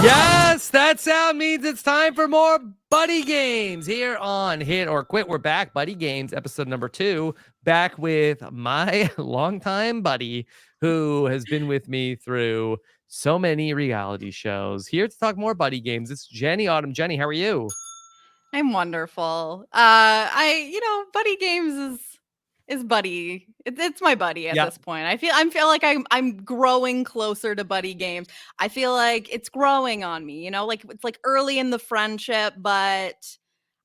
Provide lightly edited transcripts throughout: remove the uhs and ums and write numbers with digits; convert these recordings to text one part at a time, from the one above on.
Yes, that sound means it's time for more Buddy Games here on Hit or Quit. We're back, Buddy Games, episode number 2, back with my longtime buddy who has been with me through so many reality shows. Here to talk more Buddy Games, it's Jenny Autumn. Jenny, how are you? I'm wonderful. Buddy Games is buddy. It's my buddy at Yeah. this point. I feel like I'm growing closer to Buddy Games. I feel like it's growing on me, like it's like early in the friendship, but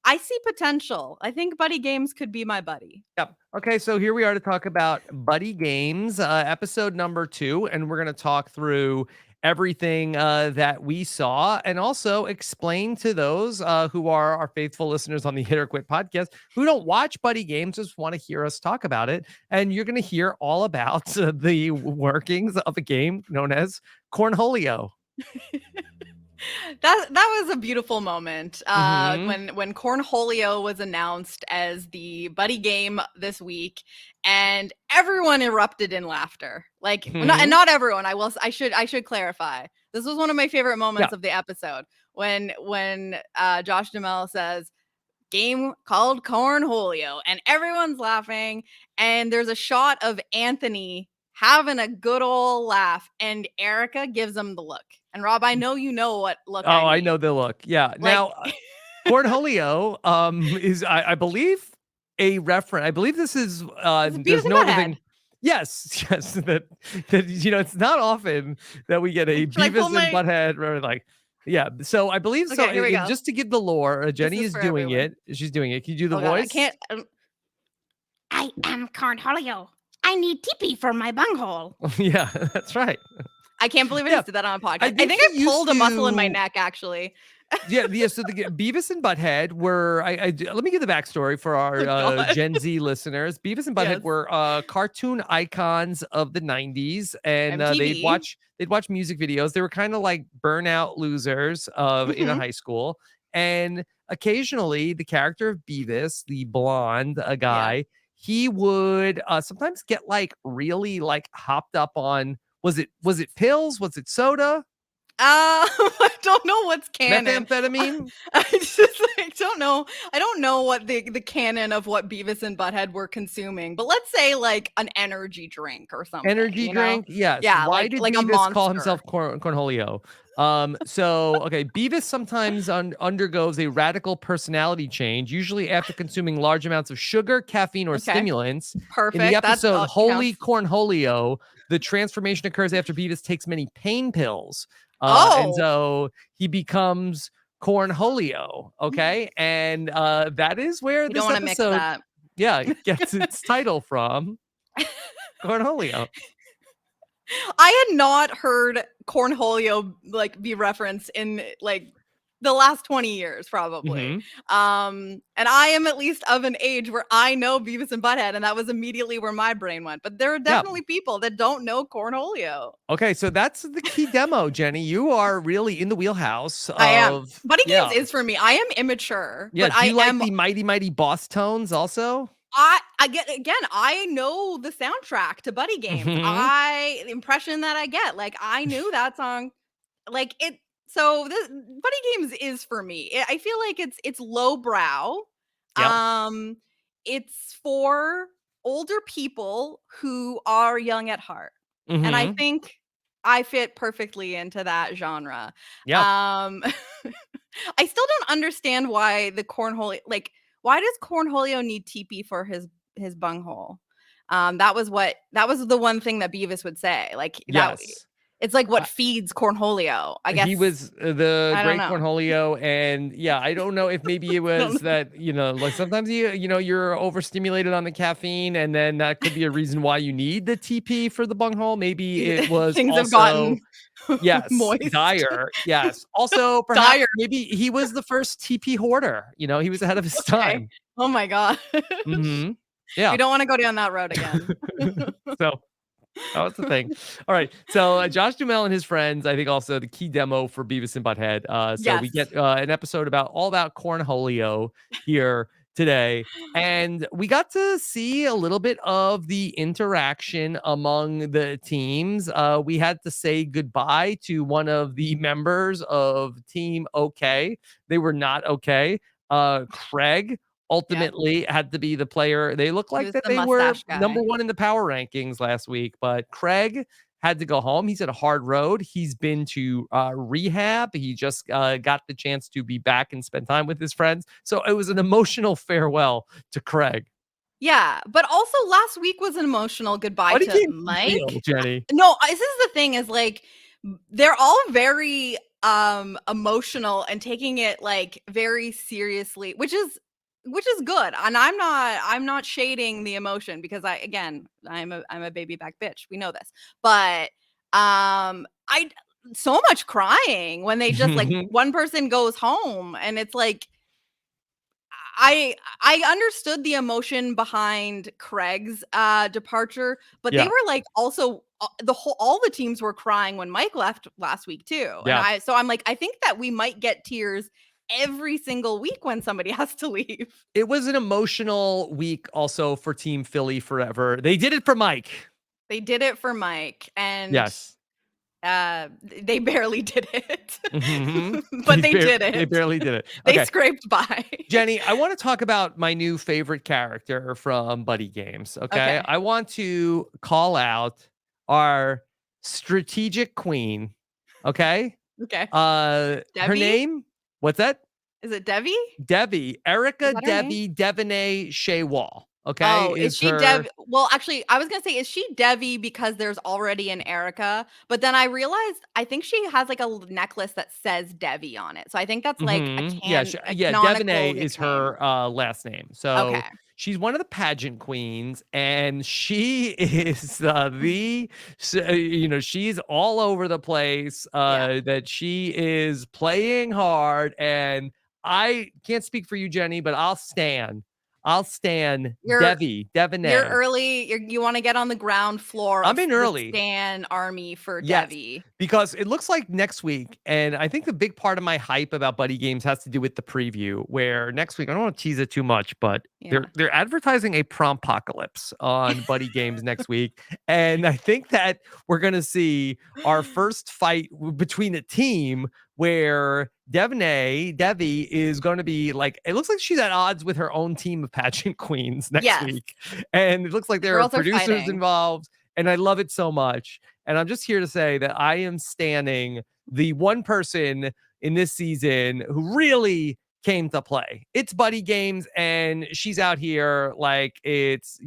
I see potential. I think Buddy Games could be my buddy. Yep. Okay, so here we are to talk about Buddy Games, episode number 2, and we're going to talk through everything that we saw and also explain to those who are our faithful listeners on the Hit or Quit podcast who don't watch Buddy Games, just want to hear us talk about it. And you're going to hear all about the workings of a game known as Cornholio. That was a beautiful moment Mhm. when Cornholio was announced as the buddy game this week, and everyone erupted in laughter. Like, Mhm. not everyone. I should clarify. This was one of my favorite moments Yeah. of the episode when Josh Duhamel says game called Cornholio, and everyone's laughing, and there's a shot of Anthony having a good old laugh, and Erica gives him the look. And Rob, I know you know what look Oh, I I mean. know the look. Yeah. Like, Now, Cornholio is I believe a reference. I believe this is it's a there's Beavis and no other Butthead. thing. Yes, yes, that it's not often that we get a Should I pull Beavis and my Butthead or like yeah. So I believe so. Okay, here we go. Just to give the lore, This Jenny is is for doing everyone. it. She's doing it. Can you do the Oh god, I voice? can't I am Cornholio. I need teepee for my bunghole. Yeah, that's right. I can't believe I Yeah. just did that on a podcast. I I think think he I pulled a used muscle in my to- neck actually. Yeah. So the Beavis and Butthead were. Let me give the backstory for our God. Gen Z listeners. Beavis and Butthead Yes. were cartoon icons of the '90s, and they'd MTV. watch music videos. They were kind of like burnout losers of in a Mhm. high school, and occasionally the character of Beavis, the blonde guy, he would sometimes get like really like hopped up on. Was it pills? Was it soda? I don't know what's canon. Methamphetamine? I just like don't know. I don't know what the canon of what Beavis and Butthead were consuming, but let's say like an energy drink or something. Energy you know? drink? Yes. Yeah, Why like did a Beavis call monster. himself Cornholio? So, okay, Beavis sometimes undergoes a radical personality change, usually after consuming large amounts of sugar, caffeine, or Okay. stimulants. Perfect. In the That's episode Holy counts. Cornholio, the transformation occurs after Beavis takes many pain pills. And Oh. so he becomes Cornholio, okay? And that is where You this don't want to mix episode that. gets its title from. Cornholio. I had not heard Cornholio like be referenced in like the last 20 years probably. Mhm. And I am at least of an age where I know Beavis and Butthead, and that was immediately where my brain went. But there are definitely people that don't know Cornholio. Okay, so that's the key demo, Jenny. You are really in the wheelhouse I am. of Buddy yeah. Games is for me. I am immature, Yeah, but do I you like am the Mighty Mighty Boss Tones also? I get again, I know the soundtrack to Buddy Games. Mhm. The impression that I get, like I knew that song. Like it so this Buddy Games is for me. I feel like it's lowbrow. Yep. It's for older people who are young at heart. And I Mhm. think I fit perfectly into that genre. Yeah. I still don't understand why the cornhole like why does Cornholio need TP for his bunghole? That was the one thing that Beavis would say. Like that Yes. it's like what Uh, feeds Cornholio. I guess He was the I don't great know. Cornholio, and yeah, I don't know if maybe it don't was that like sometimes you're overstimulated on the caffeine, and then that could be a reason why you need the TP for the bunghole. Maybe it was Things have also gotten yes, moist. dire. Yes. Also, perhaps Dire. maybe he was the first TP hoarder. He was ahead of his Okay. time. Oh my god. Mhm. Yeah. We don't want to go down that road again. So that was the thing. All right. So Josh Duhamel and his friends, I think also the key demo for Beavis and Butthead. So we Yes. get an episode all about Cornholio here today. And we got to see a little bit of the interaction among the teams. We had to say goodbye to one of the members of Team OK. They were not okay. Craig Yep. ultimately had to be the player. They looked He like was that the they were mustache number guy. one in the power rankings last week, but Craig had to go home. He's had a hard road. He's been to rehab. He just got the chance to be back and spend time with his friends. So it was an emotional farewell to Craig. Yeah, but also last week was an emotional goodbye Buddy to Games is real, Mike. Jenny. No, this is the thing is like they're all very emotional and taking it like very seriously, which is good. And I'm not shading the emotion because I'm a baby back bitch. We know this. But I so much crying when they just like one person goes home and it's like I understood the emotion behind Craig's departure, but they Yeah, were like also all the teams were crying when Mike left last week too. And yeah. I'm like I think that we might get tears every single week when somebody has to leave. It was an emotional week also for Team Philly forever. They did it for Mike. They did it for Mike and Yes. they barely did it. Mhm. But they did They it. barely did it. They Okay. scraped by. Jenny, I want to talk about my new favorite character from Buddy Games. Okay. Okay. I want to call out our strategic queen. Okay. Okay. Her Debbie? name, what's that? Is it Debbie? Debbie, Is Erica that her name? Debbie Devaney Shea Wall. Okay. Oh, is Is she her. Well, actually, I was gonna say, is she Devi because there's already an Erica? But then I realized I think she has like a necklace that says Devi on it. So I think that's like Yeah, a yeah, canonical Devaney is nickname. her last name. Okay. So she's one of the pageant queens, and she is she's all over the place. Yeah. That she is playing hard, and I can't speak for you, Jenny, but I'll stand You're Debbie you're Devaney. early. You want to get on the ground floor I'm of in the early. Stan army for Yes, Devi. because it looks like next week, and I think the big part of my hype about Buddy Games has to do with the preview, where next week, I don't want to tease it too much, but Yeah. they're advertising a prompocalypse on Buddy Games next week. And I think that we're gonna see our first fight between a team where Devi is going to be like, it looks like she's at odds with her own team of pageant queens next Yes. week. And it looks like The there are girls are producers fighting. involved. And I love it so much. And I'm just here to say that I am standing the one person in this season who really came to play. It's Buddy Games, and she's out here like it's,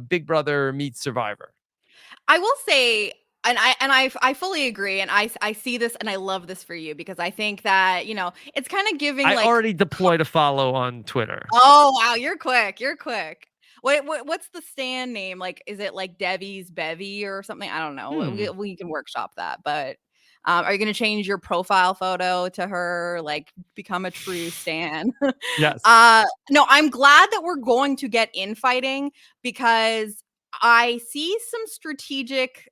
Big Brother meets Survivor. I will say, and I fully agree, and I see this, and I love this for you because I think that it's kind of giving I like, already deployed a follow on Twitter. oh wow, you're quick, you're quick. What's the stand name? Like, is it like Debbie's Bevy or something? I don't know. Hmm. We can workshop that, but are you going to change your profile photo to her? Like, become a true stan? Yes. No, I'm glad that we're going to get infighting because I see some strategic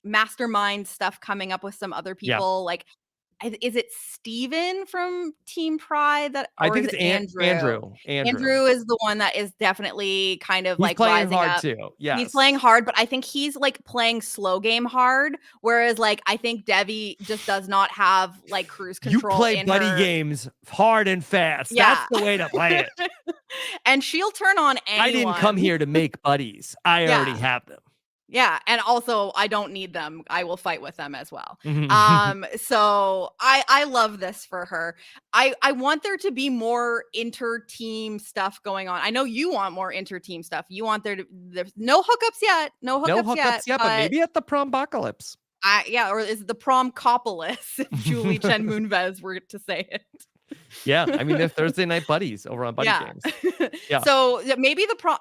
mastermind stuff coming up with some other Yeah. people. Like, is it Steven from Team Pride I or think is it's it Andrew? Andrew. Andrew is the one that is definitely kind of He's like playing rising hard up. too. He's playing Yes. hard, but I think he's like playing slow game hard. Whereas like I think Debbie just does not have like cruise You control play in Buddy her. Games hard and fast. That's Yeah. the way to play it. And she'll turn on I didn't come anyone. here to make buddies. I already Yeah. have them. Yeah, and also I don't need them. I will fight with them as well. Mhm. So I love this for her. I want there to be more inter-team stuff going on. I know you want more inter-team stuff. You want there's no hookups yet. No No hookups yet, hookups yet, but but maybe at the prompocalypse. or is it the promcopolis if Julie Chen Moonves were to say it. Yeah, I mean, they're Thursday night buddies over on Buddy Yeah. Games. Yeah. So maybe the prom.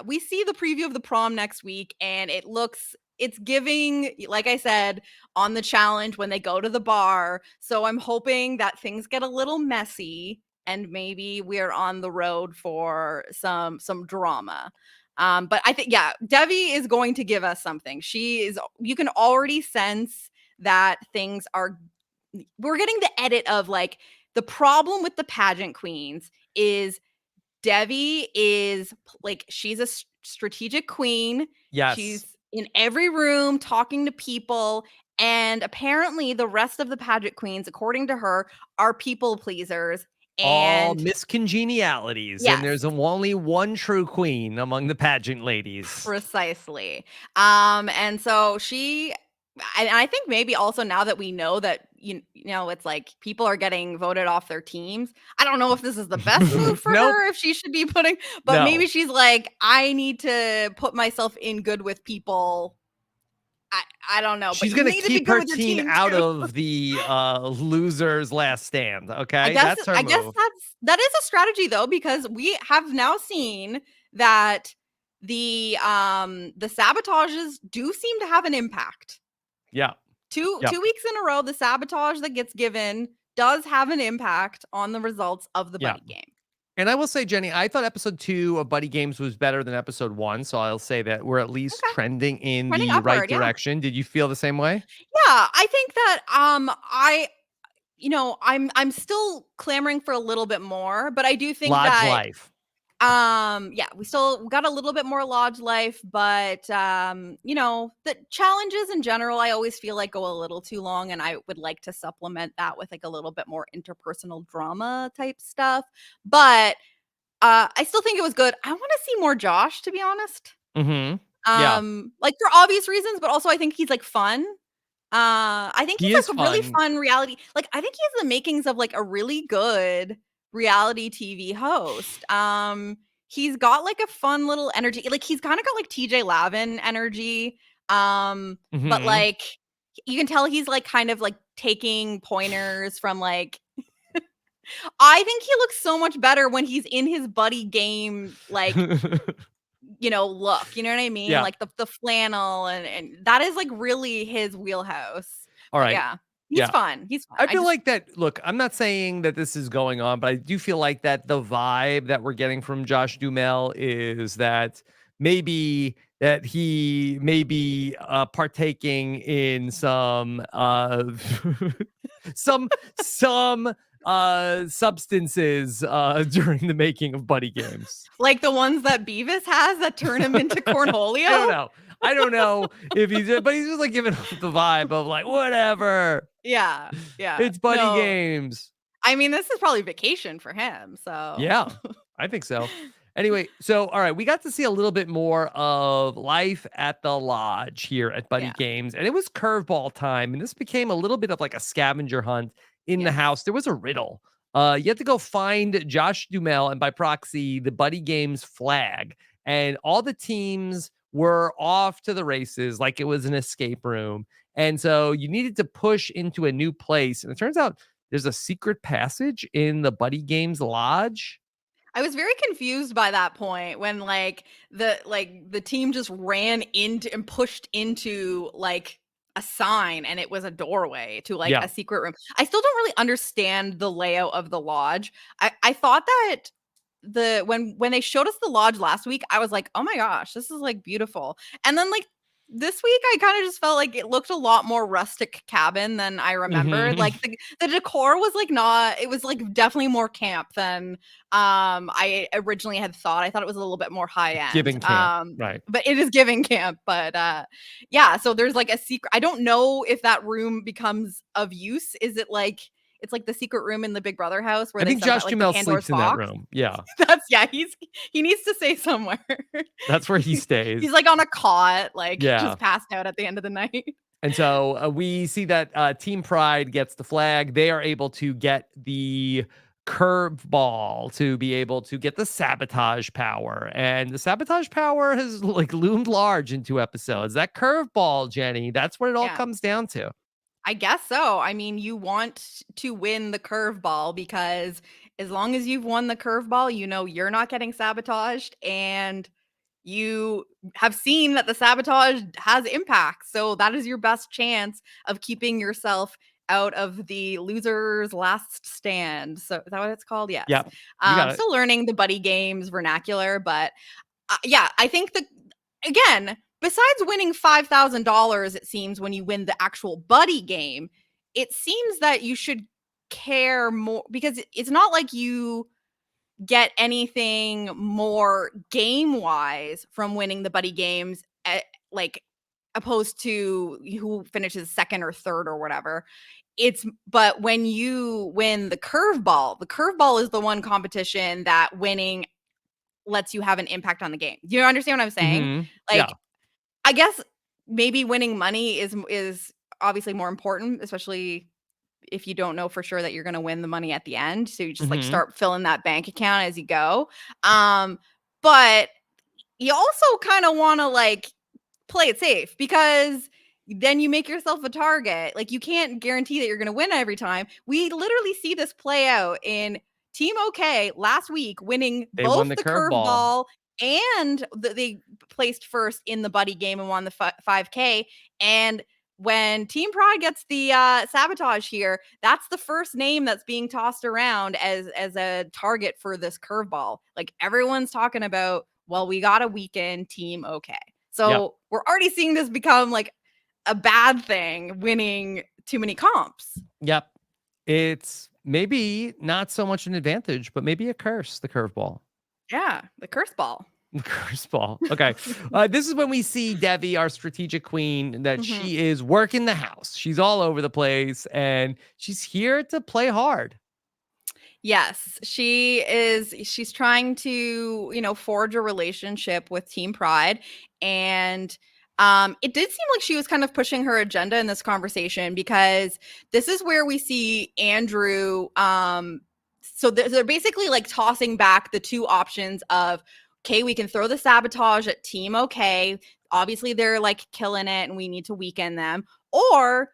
We see the preview of the prom next week, and it's giving, like I said, on the challenge when they go to the bar. So I'm hoping that things get a little messy, and maybe we're on the road for some drama. But I think Devi is going to give us something. You can already sense that things are. We're getting the edit of like the problem with the pageant queens is Devi is like, she's a strategic queen. Yes. She's in every room talking to people. And apparently the rest of the pageant queens, according to her, are people pleasers. All And miscongenialities. And yes, there's only one true queen among the pageant ladies. precisely. And so and I think maybe also now that we know that, you know, it's like people are getting voted off their teams. I don't know if this is the best move for Nope. her, if she should be putting, but No. maybe she's like, I need to put myself in good with people. I don't know. She's but going to keep her team out of the losers last stand. Okay. I guess that's her move. that is a strategy though, because we have now seen that the sabotages do seem to have an impact. Yeah. Two weeks in a row, the sabotage that gets given does have an impact on the results of the buddy game. And I will say, Jenny, I thought episode 2 of Buddy Games was better than episode 1. So I'll say that we're at least trending in the upward, right direction. Did you feel the same way? Yeah, I think that I'm still clamoring for a little bit more, but I do think Lodge that life. we still got a little bit more lodge life, but the challenges in general I always feel like go a little too long, and I would like to supplement that with like a little bit more interpersonal drama type stuff. But I still think it was good. I want to see more Josh, to be honest. Like for obvious reasons, but also I think he's like fun. I think he's like a really fun reality. Like I think he has the makings of like a really good reality TV host. He's got like a fun little energy. Like he's kind of got like TJ Lavin energy. But like you can tell he's like kind of like taking pointers from like I think he looks so much better when he's in his buddy game, like look, you know what I mean? Yeah. Like the flannel and that is like really his wheelhouse. All right. Yeah. He's fun. He's fun. I feel like that. Look, I'm not saying that this is going on, but I do feel like that the vibe that we're getting from Josh Duhamel is that maybe that he may be partaking in some substances during the making of Buddy Games. Like the ones that Beavis has that turn him into Cornholio? I don't know if he's, but he's just like giving off the vibe of like, whatever. Yeah. It's Buddy Games. I mean, this is probably vacation for him. So yeah, I think so. Anyway, so all right, we got to see a little bit more of life at the lodge here at Buddy Games, and it was curveball time, and this became a little bit of like a scavenger hunt in the house. There was a riddle. You had to go find Josh Duhamel and by proxy the Buddy Games flag, and all the teams were off to the races like it was an escape room. And so you needed to push into a new place. And it turns out there's a secret passage in the Buddy Games lodge. I was very confused by that point when the team just ran into and pushed into like a sign, and it was a doorway to like a secret room. I still don't really understand the layout of the lodge. I thought that when they showed us the lodge last week, I was like, oh my gosh, this is like beautiful. And then like this week, I kind of just felt like it looked a lot more rustic cabin than I remembered. Like the decor was like it was like definitely more camp than I originally had thought. I thought it was a little bit more high end. Giving camp, right. But it is giving camp. But yeah, so there's like a secret. I don't know if that room becomes of use. Is it like it's like the secret room in the Big Brother house where I think Josh Duhamel sleeps in that room. Yeah. He needs to stay somewhere. That's where he stays. He's like on a cot, like just passed out at the end of the night. And so we see that Team Pride gets the flag. They are able to get the curveball to be able to get the sabotage power. And the sabotage power has like loomed large in 2 episodes. That curveball, Jenny, that's what it all comes down to. I guess so. I mean, you want to win the curveball because as long as you've won the curveball, you know you're not getting sabotaged, and you have seen that the sabotage has impact. So that is your best chance of keeping yourself out of the loser's last stand. So is that what it's called? Yes. Yeah. Still learning the Buddy Games vernacular, but I think again, besides winning $5,000, it seems when you win the actual buddy game, it seems that you should care more because it's not like you get anything more game wise from winning the buddy games, like opposed to who finishes second or third or whatever. But when you win the curveball is the one competition that winning lets you have an impact on the game. Do you understand what I'm saying? Yeah. Like, I guess maybe winning money is obviously more important, especially if you don't know for sure that you're going to win the money at the end. So you just like start filling that bank account as you go. But you also kind of want to like play it safe, because then you make yourself a target. Like, you can't guarantee that you're going to win every time. We literally see this play out in Team OK last week, winning They won both the the curveball. curveball and they placed first in the buddy game and won the 5K. And when Team Pride gets the sabotage here, that's the first name that's being tossed around as a target for this curveball. Like, everyone's talking about, well, we got to weaken Team OK. So we're already seeing this become like a bad thing, winning too many comps. Yep. It's maybe not so much an advantage, but maybe a curse, the curveball. Yeah, the curse ball. Curse ball. Okay. This is when we see Devi, our strategic queen, that she is working the house. She's all over the place and she's here to play hard. Yes, she is. She's trying to, forge a relationship with Team Pride. And it did seem like she was kind of pushing her agenda in this conversation, because this is where we see Andrew. So they're basically like tossing back the two options of, okay, we can throw the sabotage at Team OK. Obviously, they're like killing it and we need to weaken them. Or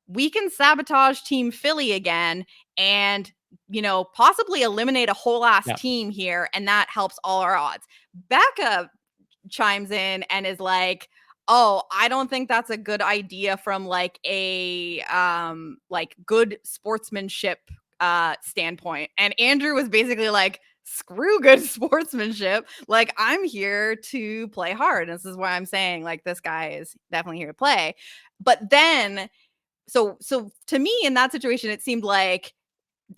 we can sabotage Team Philly again and possibly eliminate a whole ass team here, and that helps all our odds. Becca chimes in and is like, oh, I don't think that's a good idea from like a like good sportsmanship standpoint. And Andrew was basically like, screw good sportsmanship. Like, I'm here to play hard. And this is why I'm saying, like, this guy is definitely here to play. But then so to me, in that situation, it seemed like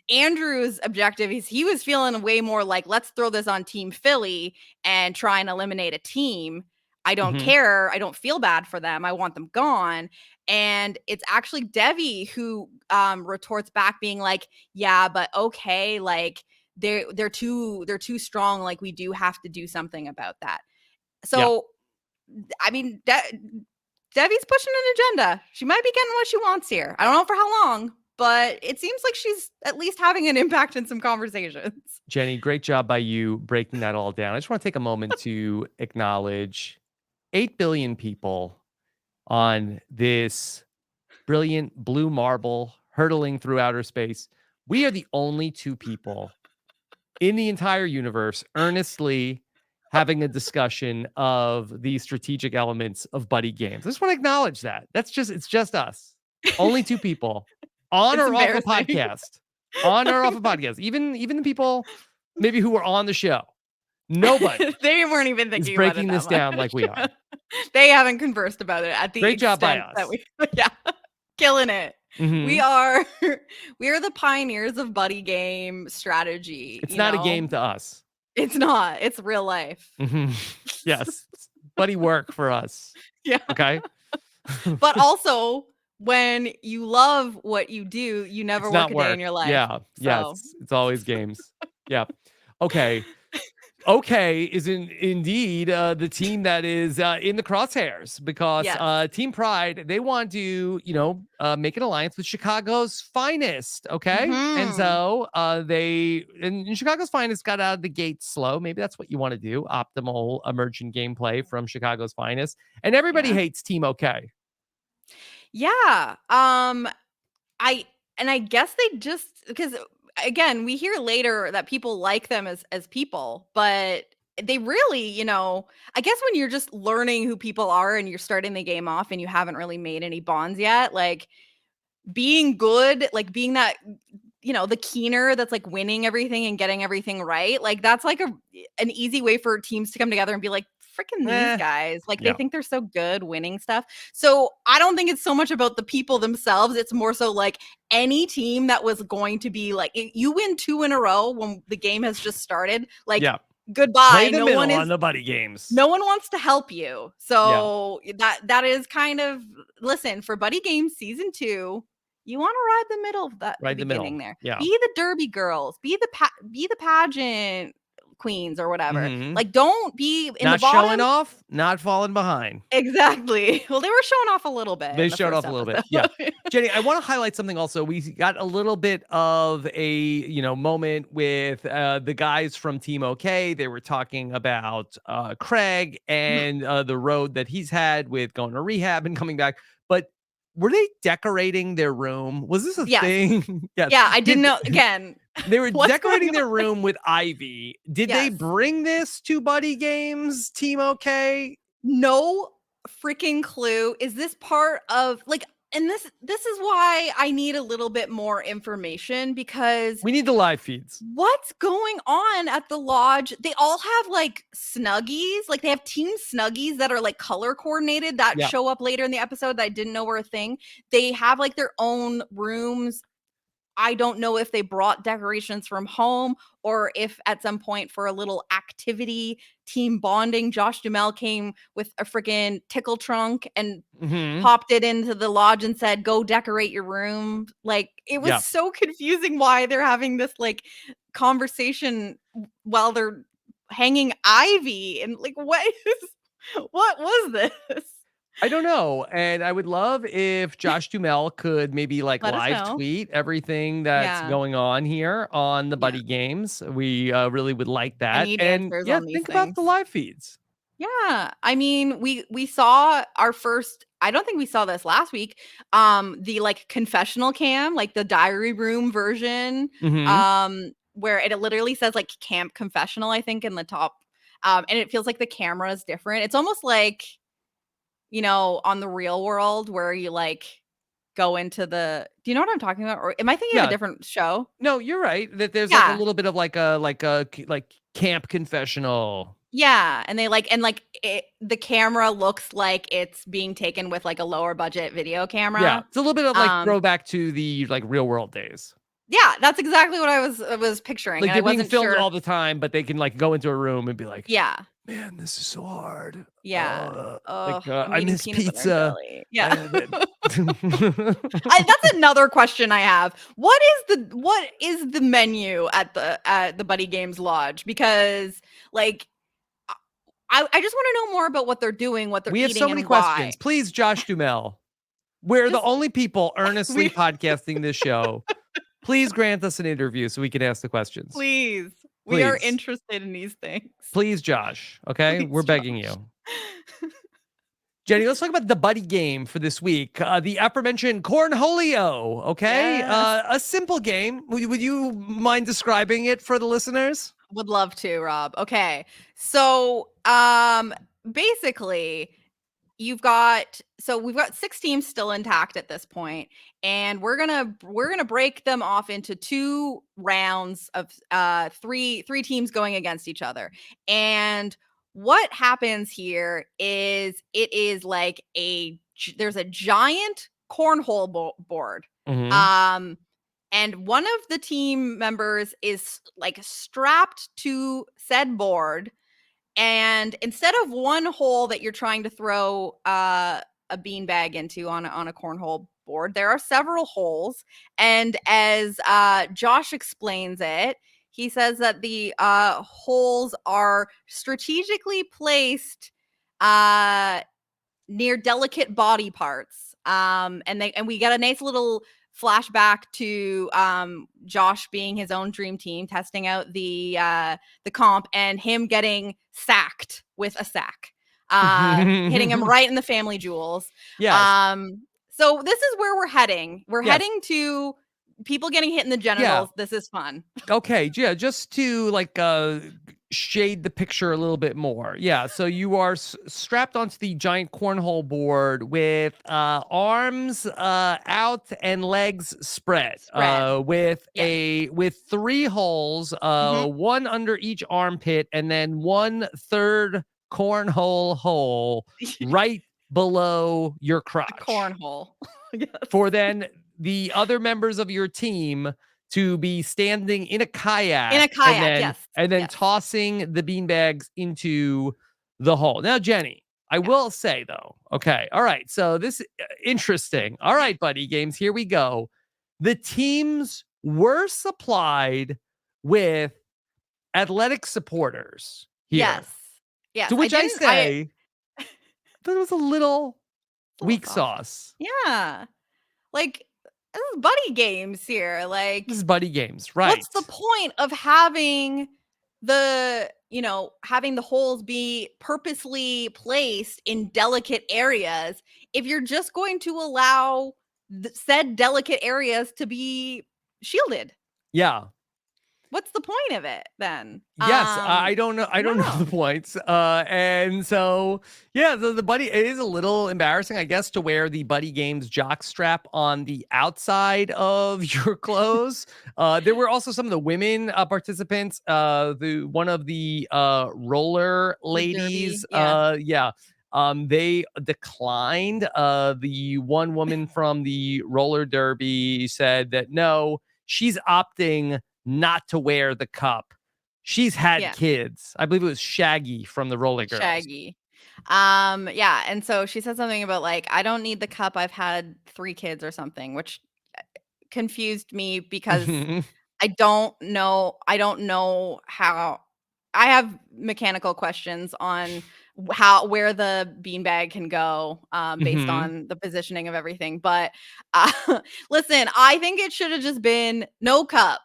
Andrew's objective is he was feeling way more like, let's throw this on Team Philly and try and eliminate a team. I don't care. I don't feel bad for them. I want them gone. And it's actually Devi who retorts back, being like, yeah, but okay, like they're too strong. Like, we do have to do something about that. So I mean, Devi's pushing an agenda. She might be getting what she wants here. I don't know for how long, but it seems like she's at least having an impact in some conversations. Jenny, great job by you breaking that all down. I just want to take a moment to acknowledge 8 billion people on this brilliant blue marble hurtling through outer space. We are the only two people in the entire universe earnestly having a discussion of the strategic elements of buddy games. I just want to acknowledge that. It's just us. Only two people on or off a podcast. On or off a podcast. Even the people maybe who were on the show. Nobody. They weren't even thinking is breaking about it this down like we are. They haven't conversed about it at the great job by extent us. that we killing it. We are the pioneers of buddy game strategy. It's not a game to us. It's not. It's real life. Yes. Buddy work for us. Yeah. Okay. But also, when you love what you do, you never work a day in your life. Yeah. So. Yes. It's always games. Yeah. Okay. OK is indeed the team that is in the crosshairs, because Team Pride, they want to, make an alliance with Chicago's finest. OK. And so and Chicago's finest got out of the gate slow. Maybe that's what you want to do. Optimal emergent gameplay from Chicago's finest. And everybody hates Team OK. Yeah. I guess they just, because again, we hear later that people like them as people, but they really, I guess when you're just learning who people are and you're starting the game off and you haven't really made any bonds yet, like being good, like being that, the keener that's like winning everything and getting everything right. Like, that's like an easy way for teams to come together and be like, freaking Eh, these guys. Like yeah. they think they're so good winning stuff. So I don't think it's so much about the people themselves. It's more so like any team that was going to be like, you win 2 in a row when the game has just started. Like, Yeah. goodbye. Play the middle on the buddy games. No one wants to help you. So that is kind of, listen, for Buddy Games season 2, you want to ride the middle of that beginning there. Yeah. Be the derby girls, be the pageant queens or whatever. Mhm. Like, don't be in Not the bottom. showing off, not falling behind. Exactly. Well, they were showing off a little bit. They showed off a little bit. Yeah. Jenny, I want to highlight something also. We got a little bit of a, moment with the guys from Team OK. They were talking about Craig and the road that he's had with going to rehab and coming back. But were they decorating their room? Was this a thing? Yes. Yeah, I didn't know. Again, they were decorating their room with ivy. Did they bring this to Buddy Games, Team OK? No freaking clue. Is this part of like, and this is why I need a little bit more information, because we need the live feeds. What's going on at the lodge? They all have like snuggies, like they have team snuggies that are like color coordinated that show up later in the episode that I didn't know were a thing. They have like their own rooms. I don't know if they brought decorations from home or if at some point for a little activity, team bonding, Josh Duhamel came with a freaking tickle trunk and popped it into the lodge and said, go decorate your room. Like, it was so confusing why they're having this like conversation while they're hanging ivy, and like, what was this? I don't know. And I would love if Josh Duhamel could maybe like live tweet everything that's going on here on the Buddy Games. We really would like that. And think about the live feeds. Yeah. I mean, we saw our first, I don't think we saw this last week. The like confessional cam, like the diary room version. Where it literally says like camp confessional, I think, in the top. And it feels like the camera is different. It's almost like, on the Real World where you like go into do you know what I'm talking about? Or am I thinking of a different show? No, you're right. That there's like a little bit of like a camp confessional. Yeah. And they the camera looks like it's being taken with like a lower budget video camera. Yeah. It's a little bit of like throwback to the like Real World days. Yeah, that's exactly what I was picturing. Like they're being filmed all the time, but they can like go into a room and be like, yeah, man, this is so hard. Yeah. I miss pizza. Yeah. That's another question I have. What is the menu at the Buddy Games Lodge? Because like I just want to know more about what they're doing, what they're eating. We have so many questions. Please, Josh Duhamel. We're the only people earnestly podcasting this show. Please grant us an interview so we can ask the questions. Please. We are interested in these things. Please, Josh. Okay? Please, we're begging you. Jenny, let's talk about the buddy game for this week. The aforementioned Cornholio. Okay? Yes. A simple game. Would you mind describing it for the listeners? Would love to, Rob. Okay. So, basically, we've got 6 teams still intact at this point, and we're gonna break them off into 2 rounds of 3 teams going against each other. And what happens here is it is like there's a giant cornhole board. And one of the team members is like strapped to said board. And instead of one hole that you're trying to throw a beanbag into on a cornhole board, there are several holes. And as Josh explains it, he says that the holes are strategically placed near delicate body parts. And we get a nice little flashback to Josh being his own dream team, testing out the comp, and him getting sacked with a sack, hitting him right in the family jewels. Yeah. So this is where we're heading. We're heading to people getting hit in the genitals. This is fun. Okay. Yeah. Just to like shade the picture a little bit more. Yeah. So you are strapped onto the giant cornhole board with arms out and legs spread. With 3 holes, 1 under each armpit, and then 1/3 cornhole hole right below your A crotch. cornhole. Yes. For then the other members of your team to be standing in a kayak, In a kayak, yes. and then Yes. tossing the beanbags into the hole. Now, Jenny, I will say though, okay, all right, so this interesting. All right, buddy games, here we go. The teams were supplied with athletic supporters here. Yes. Yes. To which I didn't- say that was a little a little weak soft. sauce. Yeah. Like, this is buddy games here. Like, This is buddy games, right? what's the point of having having the holes be purposely placed in delicate areas if you're just going to allow said delicate areas to be shielded? Yeah. What's the point of it then? Yes, I don't know. I don't know the no. points. And so yeah, the buddy, it is a little embarrassing, I guess, to wear the Buddy Games jock strap on the outside of your clothes. There were also some of the women participants. One of the roller ladies. derby, They declined. The one woman from the roller derby said that no, she's opting not to wear the cup. She's had kids. I believe it was Shaggy from the Roller Girls. Shaggy. And so she said something about like, I don't need the cup. I've had 3 kids or something, which confused me because I don't know how. I have mechanical questions on where the beanbag can go based on the positioning of everything. But listen, I think it should have just been no cup.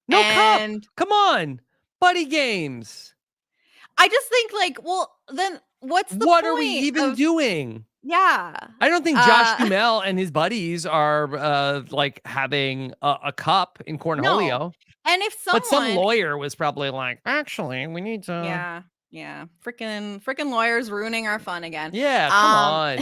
No cup. Come on. Buddy Games. I just think like, well, then what's the what point are we even doing? Yeah. I don't think Josh Duhamel and his buddies are like having a cup in Cornholio. No. And if someone, but some lawyer was probably like, actually, we need to. Yeah. Freaking lawyers ruining our fun again. Yeah, come on.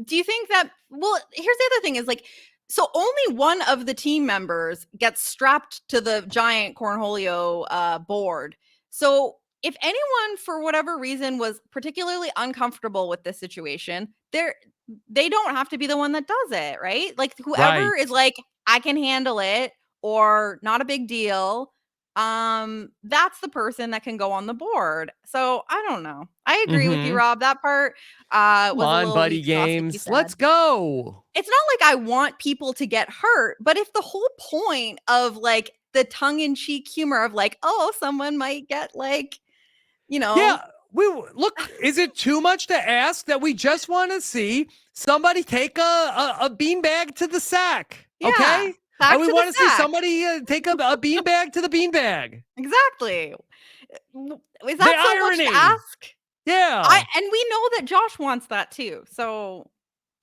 Do you think that? Well, here's the other thing: is like, so only one of the team members gets strapped to the giant Cornholio board. So if anyone, for whatever reason, was particularly uncomfortable with this situation, they don't have to be the one that does it, right? Like whoever is like, I can handle it, or not a big deal. That's the person that can go on the board. So I don't know. I agree with you, Rob. That part was a little Buddy Games. Let's go. It's not like I want people to get hurt, but if the whole point of like the tongue-in-cheek humor of like, oh, someone might get like, Yeah, look, is it too much to ask that we just want to see somebody take a beanbag to the sack? Okay? And we want to see somebody take a beanbag to the beanbag. Exactly. Is that so much to ask? Yeah. And we know that Josh wants that too. So,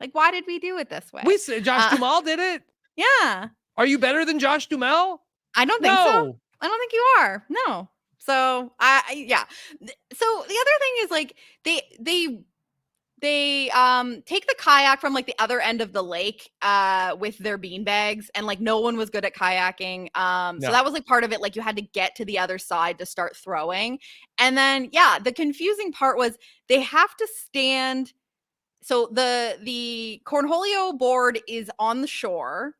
like, why did we do it this way? We said Josh Duhamel did it. Yeah. Are you better than Josh Duhamel? I don't think so. I don't think you are. No. So, yeah. So the other thing is like they take the kayak from like the other end of the lake with their beanbags, and like no one was good at kayaking. So that was like part of it. Like you had to get to the other side to start throwing. And then the confusing part was they have to stand. So the Cornholio board is on the shore,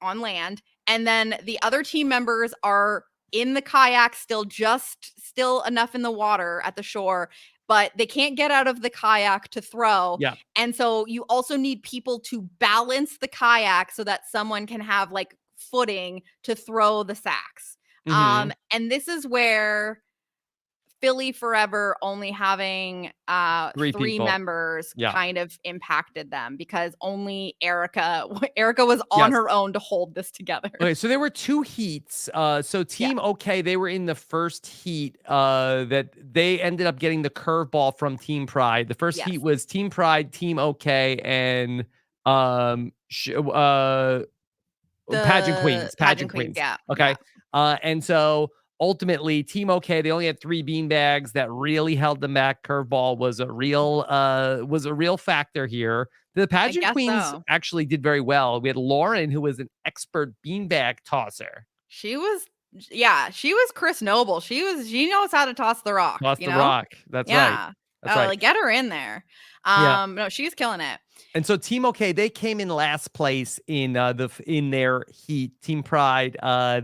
on land, and then the other team members are in the kayak still enough in the water at the shore, but they can't get out of the kayak to throw. Yeah. And so you also need people to balance the kayak so that someone can have like footing to throw the sacks. And this is where Philly Forever only having 3 members kind of impacted them, because only Erica was on her own to hold this together. Okay, so there were 2 heats. So Team OK, they were in the first heat that they ended up getting the curveball from Team Pride. The first heat was Team Pride, Team OK, and Pageant Queens. Yeah. Okay. And so ultimately, Team OK, they only had 3 beanbags. That really held them back. Curveball was a real factor here. The Pageant Queens actually did very well. We had Lauren, who was an expert beanbag tosser. She was Yeah, she was Chris Noble. She knows how to toss the rock. Toss You the know? rock. That's right. Yeah. That's right. Like get her in there. Yeah. No, she's killing it. And so Team OK, they came in last place in their heat. Team Pride,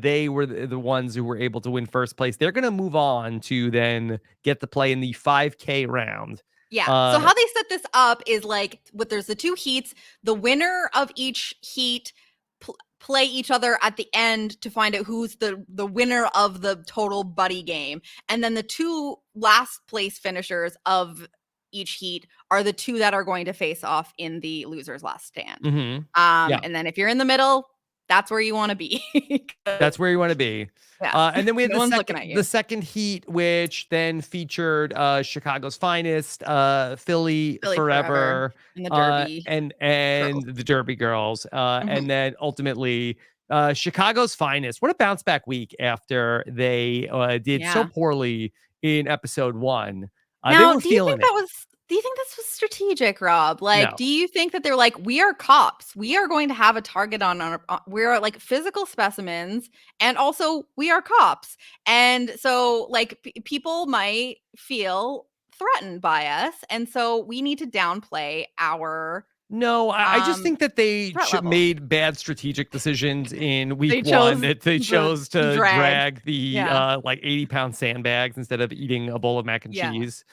they were the ones who were able to win first place. They're going to move on to then get to play in the 5K round. Yeah. So how they set this up is like, there's the 2 heats. The winner of each heat play each other at the end to find out who's the winner of the total buddy game. And then the 2 last place finishers of each heat are the 2 that are going to face off in the loser's last stand. Mm-hmm. And then if you're in the middle, that's where you want to be. That's where you want to be. Yeah. And then we had No the second heat, which then featured Chicago's Finest, Philly Forever, and the Derby and girls. the Derby girls, and then ultimately Chicago's Finest. What a bounce back week after they did so poorly in episode 1. They were feeling it. Do you think this was strategic, Rob? Like, No. do you think that they're like, we are cops. We are going to have a target on we're like physical specimens. And also we are cops. And so like people might feel threatened by us. And so we need to downplay our No, I just think that they made bad strategic decisions in week 1. That they chose to drag the like 80-pound sandbags instead of eating a bowl of mac and cheese.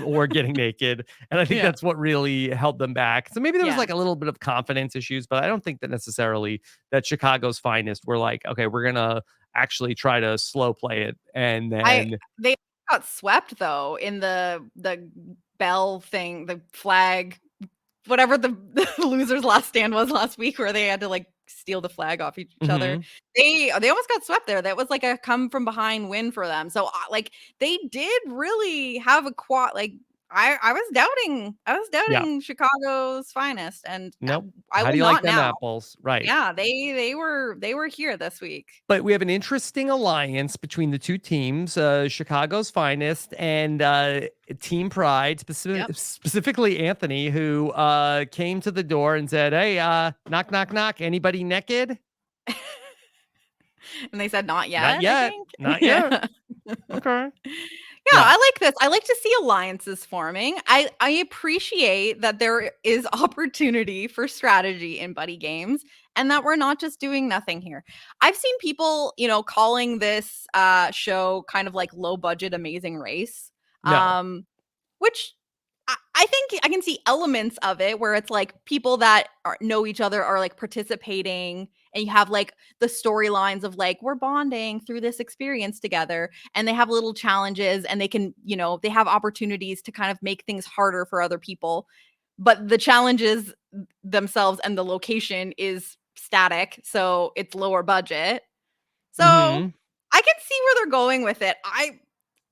Or getting naked. And I think that's what really held them back. So maybe there was like a little bit of confidence issues, but I don't think that necessarily that Chicago's Finest were like, okay, we're going to actually try to slow play it. And then they got swept though in the bell thing, the flag, whatever the loser's last stand was last week, where they had to like steal the flag off each other. They almost got swept there. That was like a come from behind win for them. So like they did really have a like I was doubting Chicago's Finest, and nope. I How do you will like not them now. apples? Right. Yeah, they were here this week. But we have an interesting alliance between the 2 teams, Chicago's Finest and Team Pride, specifically Anthony, who came to the door and said, "Hey, knock, knock, knock. Anybody naked?" And they said, "Not yet." Not yet. Not yet. Okay. Yeah, I like this. I like to see alliances forming. I appreciate that there is opportunity for strategy in buddy games and that we're not just doing nothing here. I've seen people, calling this show kind of like low budget Amazing Race. Which I think I can see elements of it where it's like people that know each other are like participating, and you have like the storylines of like, we're bonding through this experience together, and they have little challenges, and they can, they have opportunities to kind of make things harder for other people. But the challenges themselves and the location is static, so it's lower budget. So I can see where they're going with it.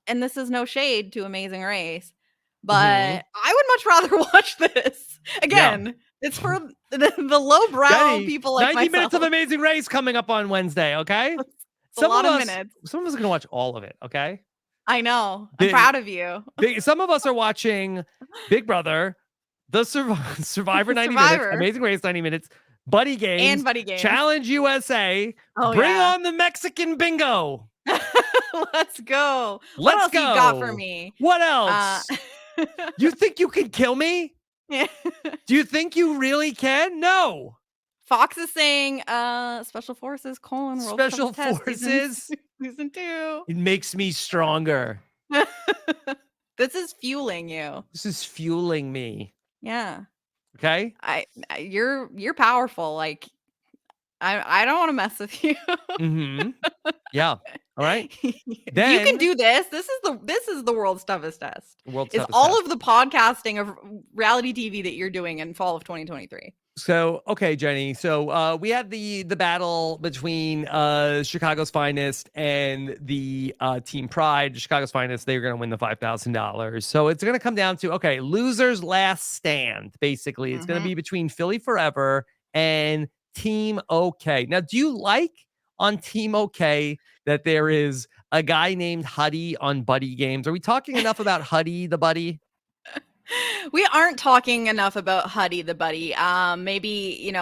And this is no shade to Amazing Race, but I would much rather watch this. Again, it's for the lowbrow people like 90 myself. minutes of Amazing Race coming up on Wednesday, okay? A lot of minutes. Some of us are going to watch all of it, okay? I know. I'm proud of you. Some of us are watching Big Brother, The Survivor 90 minutes, Amazing Race 90 minutes, Buddy Games, and Buddy Games, Challenge USA. Bring on the Mexican bingo. Let's go. What else you got for me? What else? You think you can kill me? Do you think you really can? No. Fox is saying Special Forces, World Special Forces. Season 2. It makes me stronger. This is fueling you. This is fueling me. Yeah. Okay. You're powerful. Like I don't want to mess with you. Yeah. All right. Then, you can do this. This is the world's toughest test. It's all of the podcasting of reality TV that you're doing in fall of 2023. So, okay, Jenny. So we had the battle between Chicago's Finest and the Team Pride. Chicago's Finest, they're going to win the $5,000. So it's going to come down to, okay, loser's last stand, basically. It's going to be between Philly Forever and Team OK. Now, do you like on Team OK that there is a guy named Huddy on Buddy Games? Are we talking enough about Huddy the Buddy? We aren't talking enough about Huddy the Buddy. Maybe,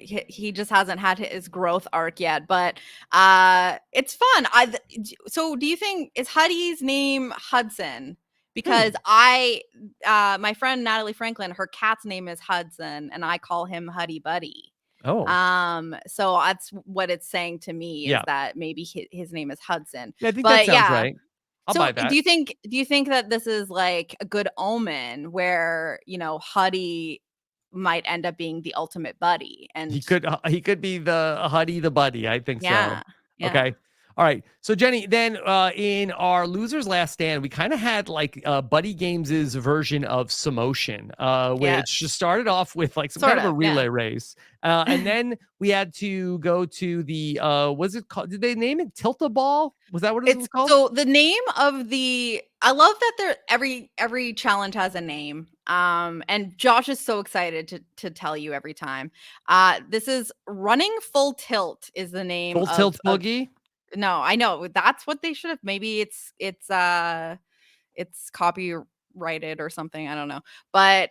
he just hasn't had his growth arc yet, but it's fun. So do you think is Huddy's name Hudson? Because my friend Natalie Franklin, her cat's name is Hudson, and I call him Huddy Buddy. Oh, So that's what it's saying to me is yeah. that maybe his name is Hudson. Yeah, I think that But sounds yeah. right. I'll So buy that. do you think that this is like a good omen where, Huddy might end up being the ultimate buddy? And He could be the Huddy the Buddy. I think so. yeah. Yeah. Okay. All right. So Jenny, then in our losers last stand, we kind of had like Buddy Games' version of Samotion, which just started off with like some kind of a relay race. And then we had to go to the what's it called? Did they name it Tilt-a-Ball? Was that what it was called? So the name of I love that every challenge has a name. And Josh is so excited to tell you every time. This is Running Full Tilt is the name Full Tilt Boogie? No, I know. That's what they should have. Maybe it's copyrighted or something. I don't know. But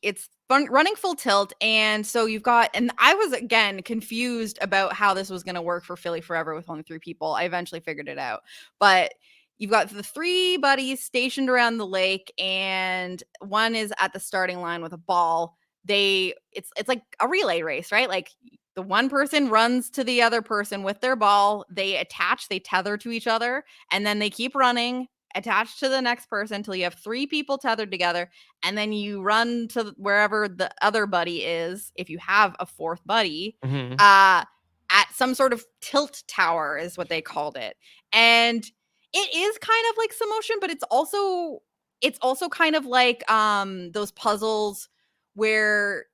it's Running Full Tilt, and so you've got. And I was again confused about how this was going to work for Philly Forever with only 3 people. I eventually figured it out, but you've got the 3 buddies stationed around the lake, and one is at the starting line with a ball. It's like a relay race, right? Like the one person runs to the other person with their ball. They tether to each other, and then they keep running attached to the next person until you have 3 people tethered together. And then you run to wherever the other buddy is, if you have a 4th buddy, at some sort of tilt tower is what they called it. And it is kind of like Samotion, but it's also kind of like those puzzles where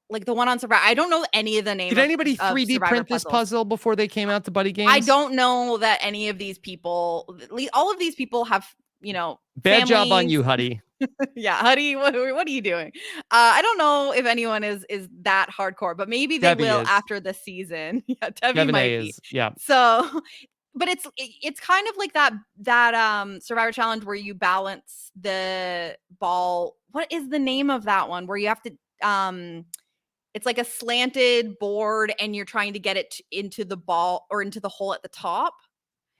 like the one on Survivor. I don't know any of the names. Did anybody 3D print this puzzle before they came out to Buddy Games? I don't know that any of these people, all of these people have, bad job on you, Huddy. Yeah, Huddy, what are you doing? I don't know if anyone is that hardcore, but maybe they will after the season. Yeah, Debbie might be. Yeah. So, but it's kind of like that Survivor challenge where you balance the ball. What is the name of that one where you have to it's like a slanted board and you're trying to get it into the ball or into the hole at the top.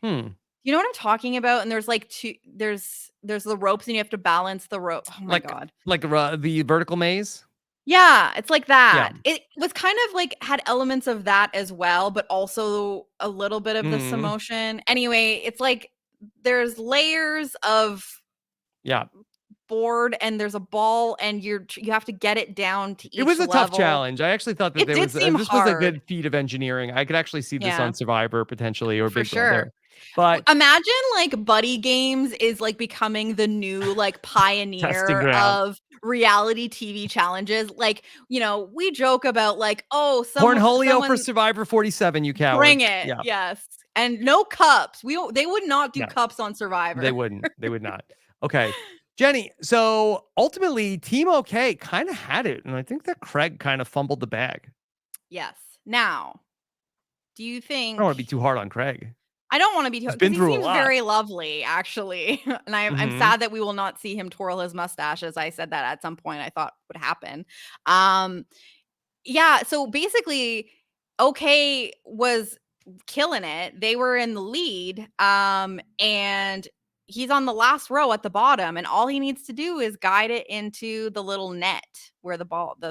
You know what I'm talking about? And there's like there's the ropes and you have to balance the rope. Oh my God. Like the vertical maze? Yeah, it's like that. Yeah. It was kind of like had elements of that as well, but also a little bit of the Samotion. Anyway, it's like there's layers of board and there's a ball and you have to get it down to each level. It was a tough challenge. I actually thought that this was hard. a good feat of engineering. I could actually see this on Survivor potentially or Big Brother. But imagine like Buddy Games is like becoming the new like pioneer of reality TV challenges. Like, we joke about like, Cornholio for Survivor 47, you cowards. Bring it. Yeah. Yes. And no cups. They would not do cups on Survivor. They wouldn't. They would not. Okay. Jenny, so ultimately Team OK kind of had it. And I think that Craig kind of fumbled the bag. Yes. Now, do you think... I don't want to be too hard on Craig. I don't want to be too hard because he seems very lovely, actually. And I'm sad that we will not see him twirl his mustache, as I said that at some point I thought would happen. Yeah, so basically, OK was killing it. They were in the lead, and he's on the last row at the bottom, and all he needs to do is guide it into the little net where the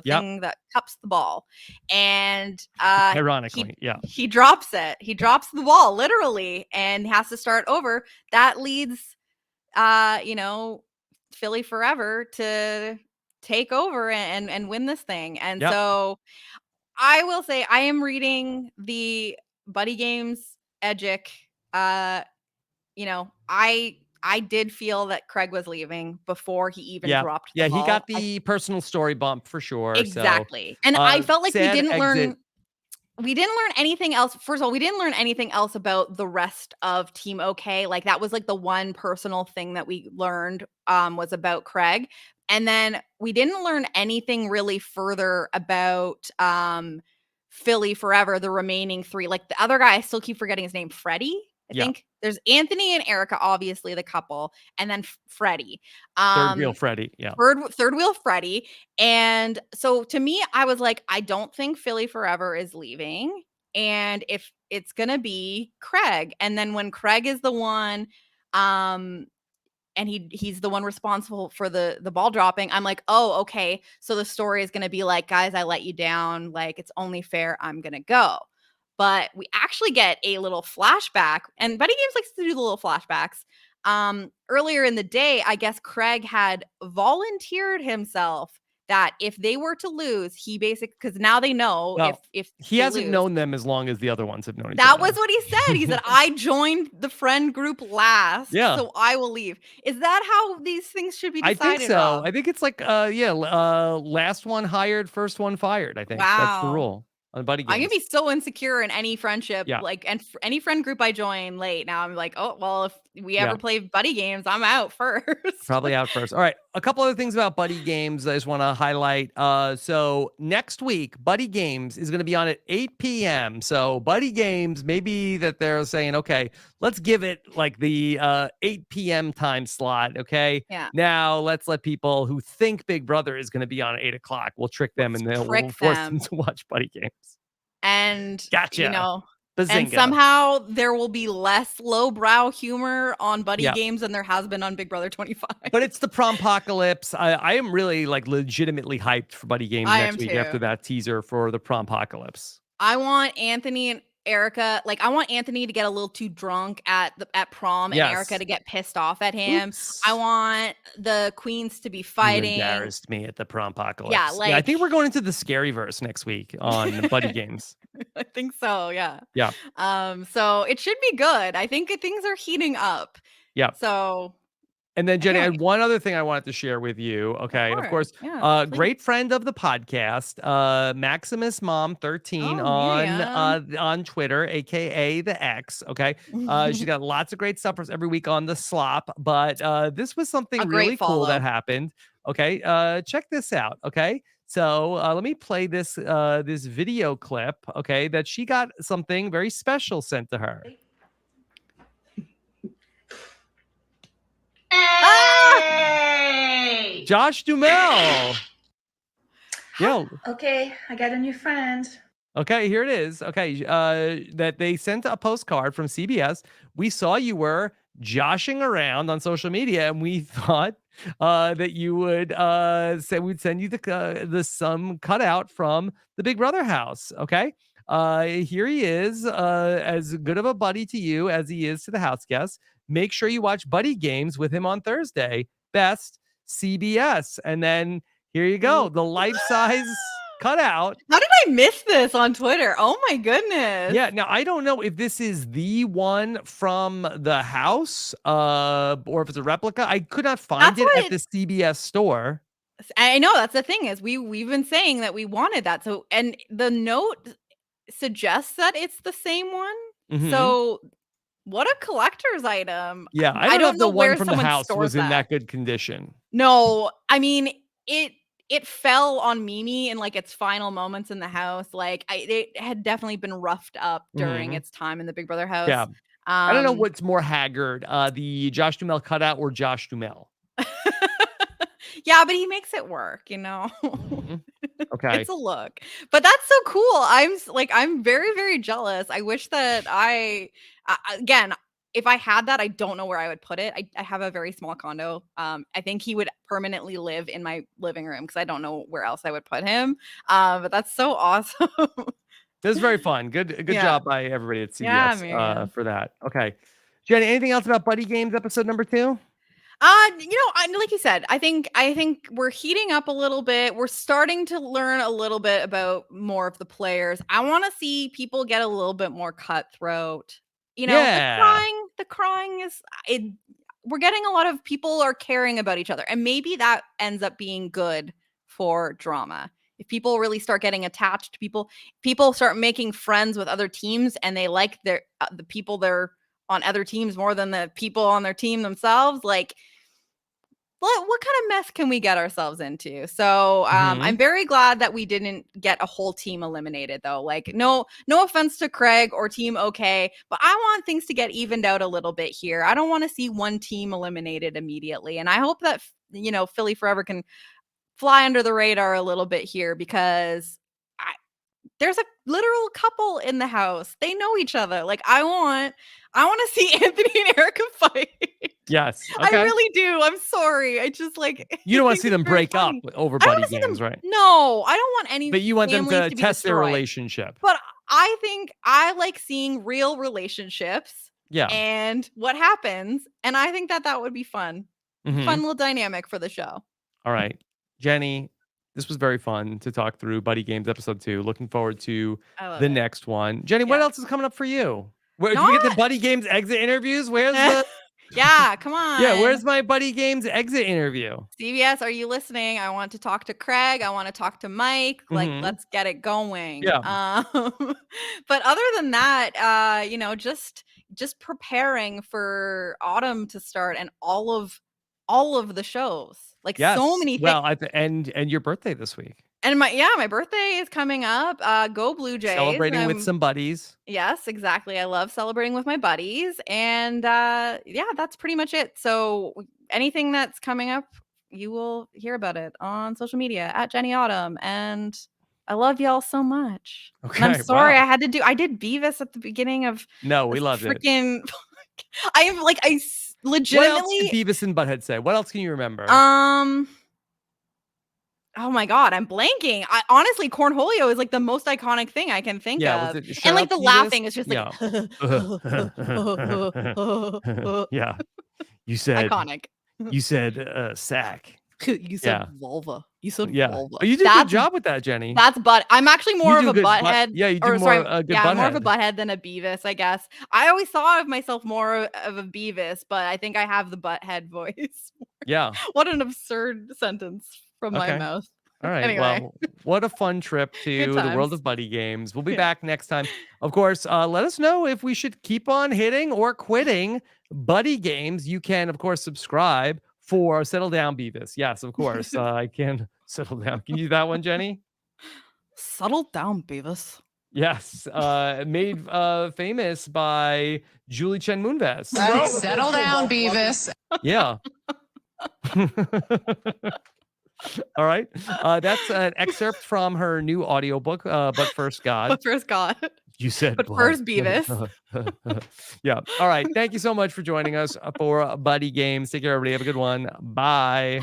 thing that cups the ball. And ironically, he drops it. He drops the ball literally and has to start over. That leads Philly Forever to take over and win this thing. And so I will say I am reading the Buddy Games Edgic. I did feel that Craig was leaving before he even dropped the ball. He got the personal story bump for sure. Exactly. And I felt like we didn't learn anything else. First of all, we didn't learn anything else about the rest of Team OK. Like that was like the one personal thing that we learned was about Craig. And then we didn't learn anything really further about Philly Forever, the remaining 3. Like the other guy, I still keep forgetting his name, Freddie. I Yeah. think there's Anthony and Erica, obviously the couple, and then Freddie. Third wheel Freddie. Yeah. Third wheel Freddie. And so to me, I was like, I don't think Philly Forever is leaving. And if it's gonna be Craig, and then when Craig is the one, and he's the one responsible for the ball dropping, I'm like, oh, okay. So the story is gonna be like, guys, I let you down. Like, it's only fair I'm gonna go. But we actually get a little flashback, and Buddy Games likes to do the little flashbacks. Earlier in the day, I guess Craig had volunteered himself that if they were to lose, he basically, because now they know Well, if he they hasn't lose. known them as long as the other ones have known each That other. was what he said. He said, I joined the friend group last, Yeah. so I will leave. Is that how these things should be I decided, think so. Rob? I think it's like, last one hired, first one fired. I think that's the Wow. rule on Buddy I'm Games. gonna be so insecure in any friendship, Yeah. like, and any friend group I join late. Now I'm like, oh, well, if we ever Yeah. play Buddy Games, I'm out first. Probably out first. All right. A couple other things about Buddy Games I just want to highlight. So next week, Buddy Games is going to be on at 8 p.m. So Buddy Games, maybe that they're saying, okay, let's give it like the 8 p.m. time slot. Okay. Yeah. Now let's let people who think Big Brother is going to be on at 8 o'clock. We'll trick them and then we'll force them to watch Buddy Games. And Gotcha. you know, Bazinga. and somehow there will be less lowbrow humor on Buddy Yeah. Games than there has been on Big Brother 25. But it's the prompocalypse. I am really like legitimately hyped for Buddy Games I next am week too. after that teaser for the prompocalypse. I want Anthony and Erica, like I want Anthony to get a little too drunk at prom and Yes. Erica to get pissed off at him. Oops. I want the queens to be You fighting. embarrassed me at the prompocalypse. Yeah, I think like- we're going into the scary verse next week on Buddy Games. I think so, yeah. Yeah. So it should be good. I think things are heating up. Yeah. So And then Jenny, I Anyway. had one other thing I wanted to share with you. Okay. Of course, Yeah, please. great friend of the podcast, Maximus Mom 13 Oh, on Twitter, aka the X. Okay. She's got lots of great stuff for us every week on the slop. But this was something A great really cool that follow. happened. Okay. Check this out. Okay. So let me play this this video clip. Okay, that she got something very special sent to her. Hey! Josh Duhamel. Yeah. Okay, I got a new friend. Okay, here it is. Okay, that they sent a postcard from CBS. We saw you were joshing around on social media, and we thought that you would say we'd send you the some cutout from the Big Brother house. Okay, here he is, as good of a buddy to you as he is to the house guests. Make sure you watch Buddy Games with him on Thursday. Best CBS, and then here you go, the life-size cutout. How did I miss this on Twitter? Oh my goodness. Yeah, now I don't know if this is the one from the house, or if it's a replica. I could not find That's it at what- the CBS store. I know that's the thing is we've been saying that we wanted that. So and the note suggests that it's the same one. Mhm. So what a collector's item. Yeah, I don't know if the one where from the someone house stores was in that good condition. No, I mean it fell on Mimi in like its final moments in the house. Like it had definitely been roughed up during Mhm. its time in the Big Brother house. Yeah. I don't know Um, what's more haggard, the Josh Duhamel cutout or Josh Duhamel. yeah, but he makes it work, you know. Mhm. Okay. It's a look. But that's so cool. I'm very, very jealous. I wish that again, if I had that, I don't know where I would put it. I have a very small condo. I think he would permanently live in my living room because I don't know where else I would put him. But that's so awesome. This is very fun. Good Yeah. job by everybody at Yeah, CBS man. for that. Okay. Jenny, anything else about Buddy Games episode number 2? Like you said, I think we're heating up a little bit. We're starting to learn a little bit about more of the players. I want to see people get a little bit more cutthroat. You know, Yeah. the crying is we're getting a lot of people are caring about each other, and maybe that ends up being good for drama. If people really start getting attached to people start making friends with other teams, and they like the people they're on other teams more than the people on their team themselves. Like what kind of mess can we get ourselves into? So Mhm. I'm very glad that we didn't get a whole team eliminated, though. Like, no offense to Craig or Team OK, but I want things to get evened out a little bit here. I don't want to see one team eliminated immediately, and I hope that Philly Forever can fly under the radar a little bit here, because there's a literal couple in the house. They know each other. Like, I want to see Anthony and Erica fight. Yes. I Okay. really do. I'm sorry. I just like You don't want think to see it's them very break up funny. over I don't Buddy wanna see them. Games, right? No, I don't want any But you want them families to to be test their destroyed. relationship. But I think I like seeing real relationships Yeah. and what happens, and I think that would be fun. Mhm. Fun little dynamic for the show. All right. Jenny, this was very fun to talk through Buddy Games episode 2. Looking forward to I love the it. next one. Jenny, what Yeah. else is coming up for you? Where do we get the Buddy Games exit interviews? Where's the Yeah, come on. Yeah, where's my Buddy Games exit interview? CBS, are you listening? I want to talk to Craig. I want to talk to Mike. Like, Mhm. let's get it going. Yeah. But other than that, just preparing for autumn to start and all of the shows. Like, Yes. so many things. Well, and your birthday this week. And my birthday is coming up. Go Blue Jays. Celebrating with some buddies. Yes, exactly. I love celebrating with my buddies. And yeah, that's pretty much it. So anything that's coming up, you will hear about it on social media at Jenny Autumn. And I love y'all so much. Okay. And I'm sorry wow. I did Beavis at the beginning of No, we loved it. freaking I am like What else legitimately did Beavis and Butthead say? What else can you remember? Oh my god, I'm blanking. Honestly, Cornholio is like the most iconic thing I can think Yeah, of. was it And like Shut the Up, Beavis? laughing is just like Yeah. You said iconic. you said sack. You said Yeah. vulva. You said Yeah. vulva. Oh, you did a good job with that, Jenny. That's I'm actually more of do a good butt- butthead. yeah, you do or, more sorry, a good yeah, more of a butthead. butthead than a Beavis, I guess. I always thought of myself more of a Beavis, but I think I have the butthead voice. Yeah. What an absurd sentence from my Okay. mouth. All right. Anyway. Well, what a fun trip to Good the world times. of Buddy Games. We'll be Yeah. back next time. Of course, let us know if we should keep on hitting or quitting Buddy Games. You can, of course, subscribe for Settle Down Beavis. Yes, of course. I can settle down. Can you do that one, Jenny? Settle down, Beavis. Yes. Made famous by Julie Chen Moonves. Settle down, Beavis. Yeah. All right. That's an excerpt from her new audiobook, But First God. But first God. You said But what? first Beavis. Yeah. All right. Thank you so much for joining us for Buddy Games. Take care, everybody. Have a good one. Bye.